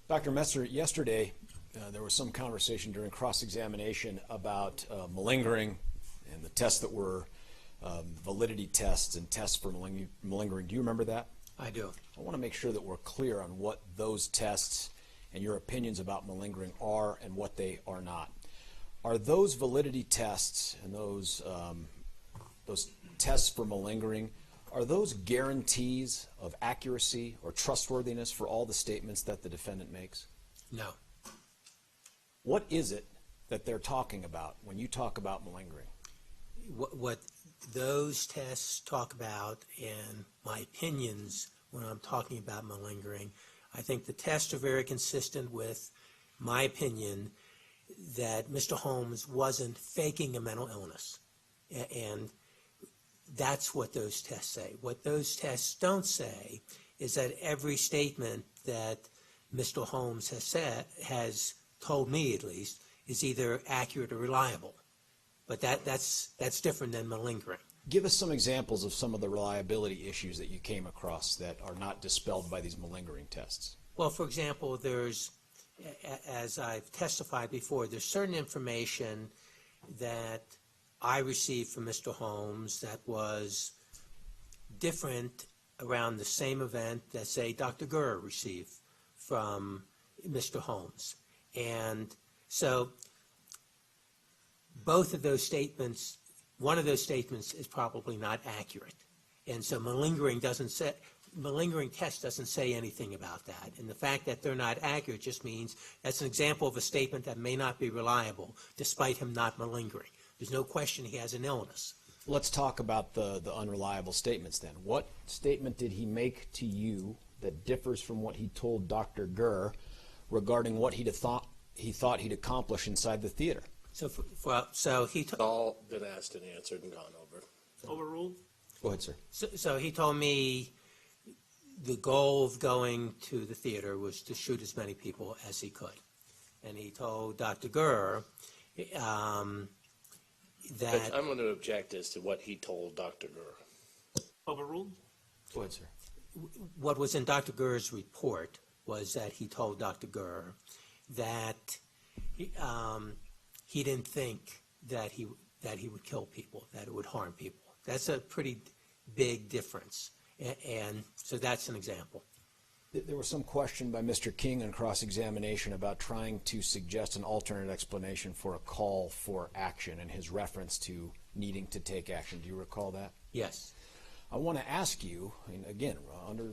Dr. Metzner, yesterday there was some conversation during cross-examination about malingering and the tests that were validity tests and tests for malingering. Do you remember that? I do. I want to make sure that we're clear on what those tests and your opinions about malingering are and what they are not. Are those validity tests and those tests for malingering, are those guarantees of accuracy or trustworthiness for all the statements that the defendant makes? No. What is it that they're talking about when you talk about malingering? What those tests talk about and my opinions when I'm talking about malingering, I think the tests are very consistent with my opinion that Mr. Holmes wasn't faking a mental illness. And that's what those tests say. What those tests don't say is that every statement that Mr. Holmes has told me at least, is either accurate or reliable. But that's different than malingering. Give us some examples of some of the reliability issues that you came across that are not dispelled by these malingering tests. Well, for example, there's, as I've testified before, there's certain information that I received from Mr. Holmes that was different around the same event that, say, Dr. Gurr received from Mr. Holmes. And so both of those statements, one of those statements is probably not accurate. And so malingering test doesn't say anything about that. And the fact that they're not accurate just means that's an example of a statement that may not be reliable despite him not malingering. There's no question he has an illness. Let's talk about the unreliable statements then. What statement did he make to you that differs from what he told Dr. Gurr regarding what he thought he'd accomplish inside the theater? So he all been asked and answered and gone over. Overruled? Go ahead, sir. So he told me the goal of going to the theater was to shoot as many people as he could. And he told Dr. Gurr that... But I'm going to object as to what he told Dr. Gurr. Overruled? Go ahead, sir. What was in Dr. Gurr's report was that he told Dr. Gurr that he didn't think that he would kill people, that it would harm people. That's a pretty big difference. And so that's an example. There was some question by Mr. King on cross-examination about trying to suggest an alternate explanation for a call for action and his reference to needing to take action. Do you recall that? Yes. I want to ask you, and again, under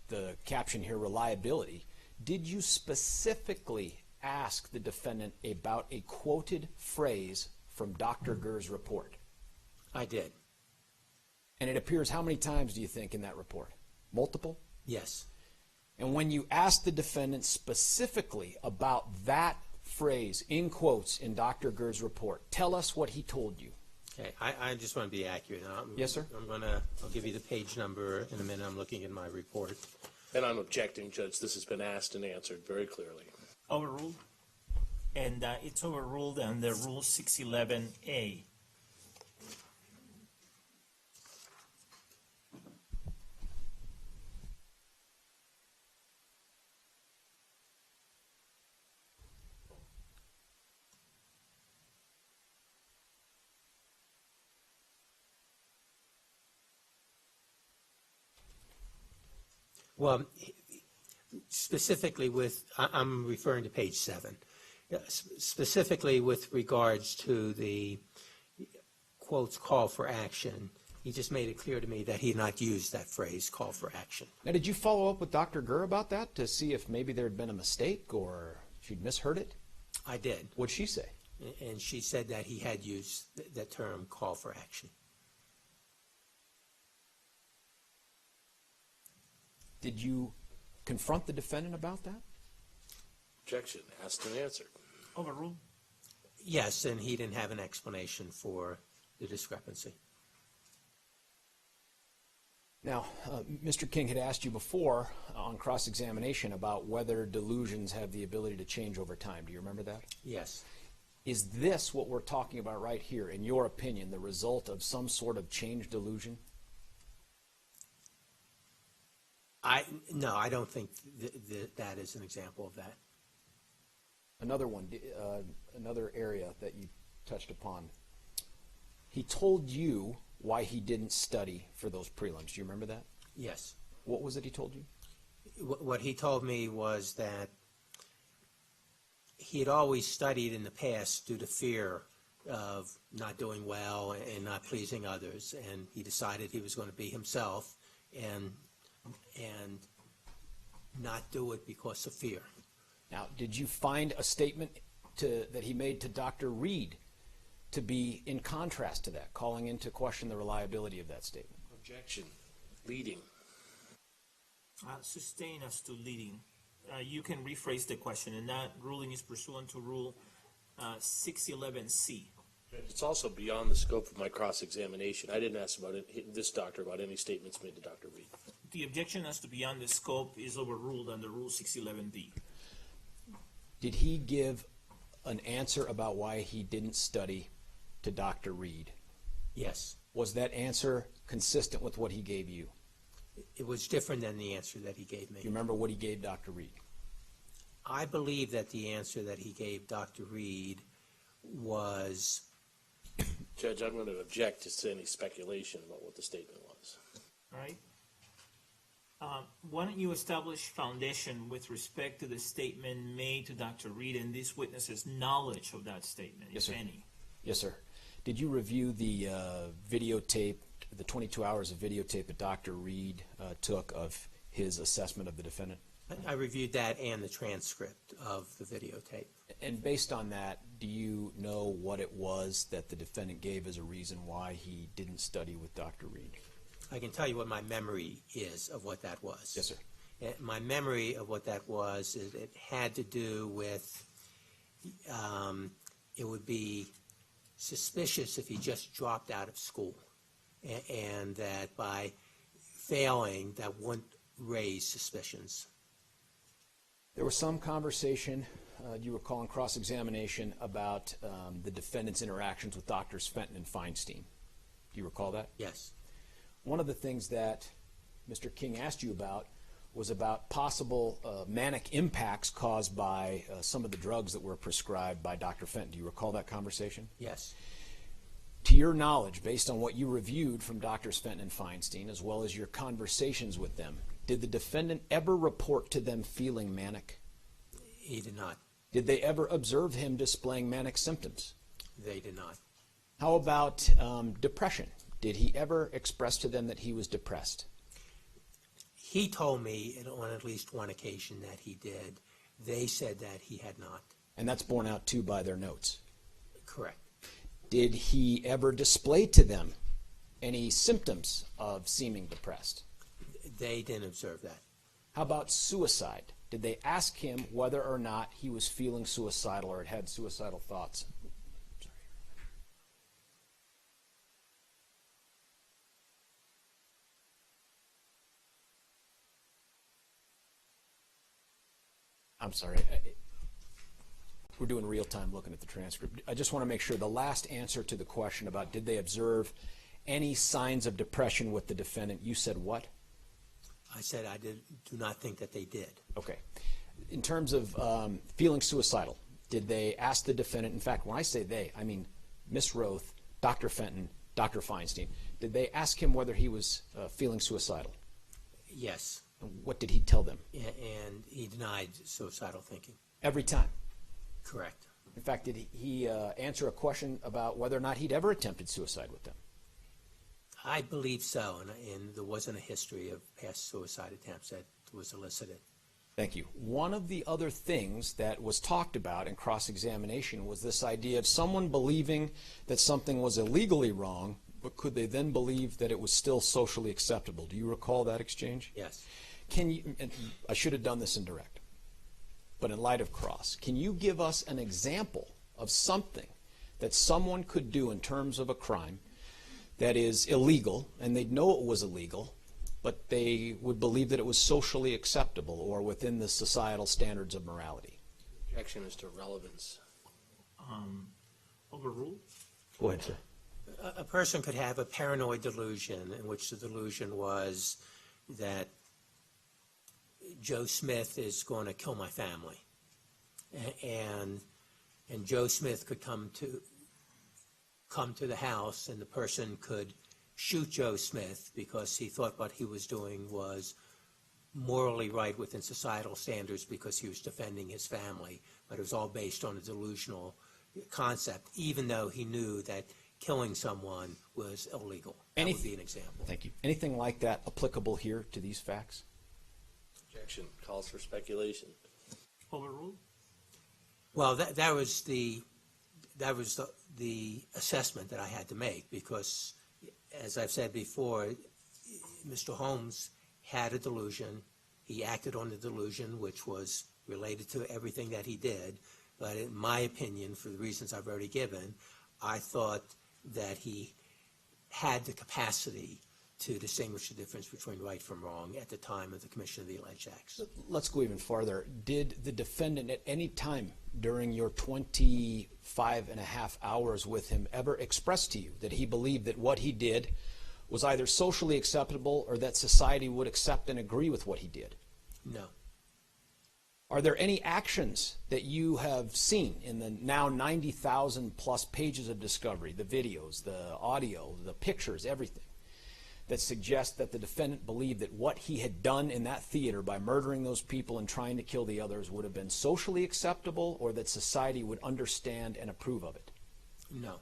the caption here, reliability, did you specifically ask the defendant about a quoted phrase from Dr. Gurr's report? I did. And it appears how many times do you think in that report? Multiple? Yes. And when you asked the defendant specifically about that phrase in quotes in Dr. Gurr's report, tell us what he told you. Okay, I just want to be accurate. Yes, sir. I'll give you the page number in a minute. I'm looking at my report. And I'm objecting, Judge. This has been asked and answered very clearly. Overruled. And it's overruled under Rule 611A. Well, specifically I'm referring to page 7. Specifically with regards to the quotes call for action, he just made it clear to me that he had not used that phrase, call for action. Now, did you follow up with Dr. Gurr about that to see if maybe there had been a mistake or she'd misheard it? I did. What'd she say? And she said that he had used that term, call for action. Did you confront the defendant about that? Objection. Asked and answered. Overruled. Yes, and he didn't have an explanation for the discrepancy. Now, Mr. King had asked you before on cross-examination about whether delusions have the ability to change over time. Do you remember that? Yes. Is this what we're talking about right here, in your opinion, the result of some sort of change delusion? No, I don't think that is an example of that. Another one, another area that you touched upon. He told you why he didn't study for those prelims. Do you remember that? Yes. What was it he told you? What he told me was that he had always studied in the past due to fear of not doing well and not pleasing others, and he decided he was going to be himself and not do it because of fear. Now, did you find a statement that he made to Dr. Reed to be in contrast to that, calling into question the reliability of that statement? Objection. Leading. Sustain as to leading. You can rephrase the question, and that ruling is pursuant to Rule 611C. It's also beyond the scope of my cross-examination. I didn't ask this doctor about any statements made to Dr. Reed. The objection as to beyond the scope is overruled under Rule 611D. Did he give an answer about why he didn't study to Dr. Reed? Yes. Was that answer consistent with what he gave you? It was different than the answer that he gave me. Do you remember what he gave Dr. Reed? I believe that the answer that he gave Dr. Reed was... Judge, I'm going to object to any speculation about what the statement was. All right. Why don't you establish foundation with respect to the statement made to Dr. Reed and this witness's knowledge of that statement, Yes, if sir. any? Yes, sir. Did you review the videotape, the 22 hours of videotape that Dr. Reed took of his assessment of the defendant? I reviewed that and the transcript of the videotape. And based on that, do you know what it was that the defendant gave as a reason why he didn't study with Dr. Reed? I can tell you what my memory is of what that was. Yes, sir. My memory of what that was is it had to do with it would be suspicious if he just dropped out of school, and that by failing, that wouldn't raise suspicions. There was some conversation, you recall in cross-examination, about the defendant's interactions with Drs. Fenton and Feinstein. Do you recall that? Yes. One of the things that Mr. King asked you about was about possible manic impacts caused by some of the drugs that were prescribed by Dr. Fenton. Do you recall that conversation? Yes. To your knowledge, based on what you reviewed from Drs. Fenton and Feinstein, as well as your conversations with them, did the defendant ever report to them feeling manic? He did not. Did they ever observe him displaying manic symptoms? They did not. How about depression? Did he ever express to them that he was depressed? He told me on at least one occasion that he did. They said that he had not. And that's borne out too by their notes. Correct. Did he ever display to them any symptoms of seeming depressed? They didn't observe that. How about suicide? Did they ask him whether or not he was feeling suicidal or had suicidal thoughts? I'm sorry. We're doing real time looking at the transcript. I just want to make sure the last answer to the question about did they observe any signs of depression with the defendant, you said what? I said I do not think that they did. Okay. In terms of feeling suicidal, did they ask the defendant, in fact, when I say they, I mean Miss Roth, Dr. Fenton, Dr. Feinstein, did they ask him whether he was feeling suicidal? Yes. And what did he tell them? And he denied suicidal thinking. Every time? Correct. In fact, did he answer a question about whether or not he'd ever attempted suicide with them? I believe so, and there wasn't a history of past suicide attempts that was elicited. Thank you. One of the other things that was talked about in cross-examination was this idea of someone believing that something was illegally wrong, but could they then believe that it was still socially acceptable? Do you recall that exchange? Yes. Can you, and I should have done this in direct, but in light of cross, can you give us an example of something that someone could do in terms of a crime that is illegal, and they'd know it was illegal, but they would believe that it was socially acceptable or within the societal standards of morality? Objection is to relevance. Overruled? Go ahead, sir. A person could have a paranoid delusion in which the delusion was that Joe Smith is going to kill my family. And Joe Smith could come to the house, and the person could shoot Joe Smith because he thought what he was doing was morally right within societal standards because he was defending his family, but it was all based on a delusional concept, even though he knew that killing someone was illegal. That would be an example. Thank you. Anything like that applicable here to these facts? Objection. Calls for speculation. Overruled? Well, that was the assessment that I had to make because, as I've said before, Mr. Holmes had a delusion. He acted on the delusion, which was related to everything that he did. But in my opinion, for the reasons I've already given, I thought that he had the capacity to distinguish the difference between right from wrong at the time of the commission of the alleged acts. Let's go even farther. Did the defendant at any time during your 25 and a half hours with him ever express to you that he believed that what he did was either socially acceptable or that society would accept and agree with what he did? No. Are there any actions that you have seen in the now 90,000 plus pages of discovery, the videos, the audio, the pictures, everything, that suggest that the defendant believed that what he had done in that theater by murdering those people and trying to kill the others would have been socially acceptable or that society would understand and approve of it? No.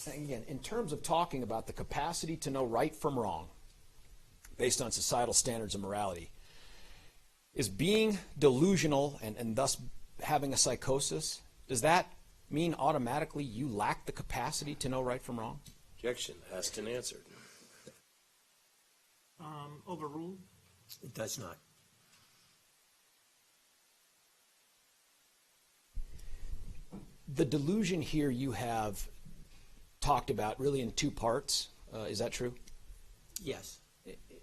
Again, in terms of talking about the capacity to know right from wrong based on societal standards of morality, is being delusional and thus having a psychosis, does that mean automatically you lack the capacity to know right from wrong? Objection. Asked and answered. Overruled? It does not. The delusion here you have talked about really in two parts. Is that true? Yes.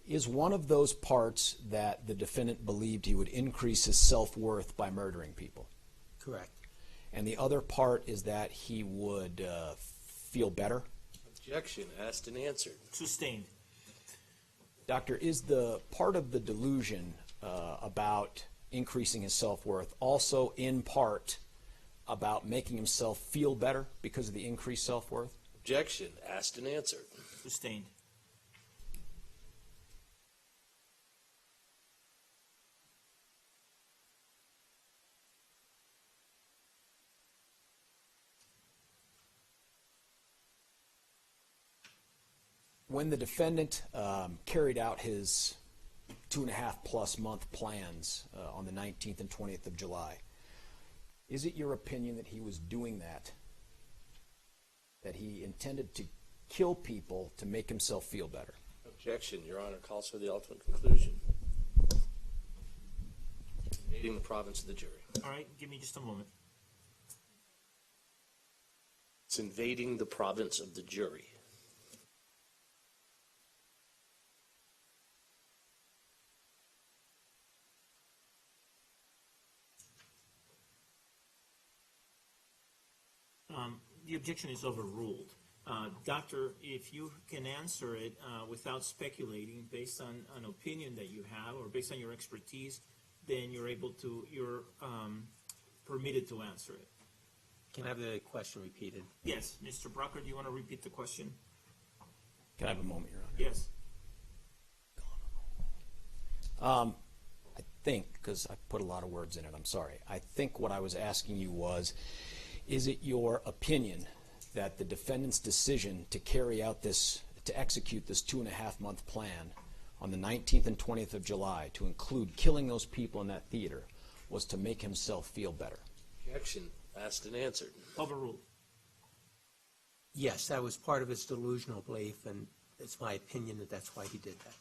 Is one of those parts that the defendant believed he would increase his self-worth by murdering people? Correct. And the other part is that he would feel better? Objection. Asked and answered. Sustained. Doctor, is the part of the delusion about increasing his self-worth also in part about making himself feel better because of the increased self-worth? Objection. Asked and answered. Sustained. When the defendant carried out his 2.5+ month plans on the 19th and 20th of July, is it your opinion that he was doing that he intended to kill people to make himself feel better? Objection. Your Honor calls for the ultimate conclusion. Invading the province of the jury. All right, give me just a moment. It's invading the province of the jury. The objection is overruled. Doctor, if you can answer it without speculating based on an opinion that you have or based on your expertise, then you're permitted to answer it. Can I have the question repeated? Yes, Mr. Brocker, do you want to repeat the question? Can I have a moment, Your Honor? Yes. I think, because I put a lot of words in it, I'm sorry. I think what I was asking you was, is it your opinion that the defendant's decision to carry out this, to execute this 2.5 month plan on the 19th and 20th of July to include killing those people in that theater was to make himself feel better? Objection. Asked and answered. Overruled. Yes, that was part of his delusional belief, and it's my opinion that that's why he did that.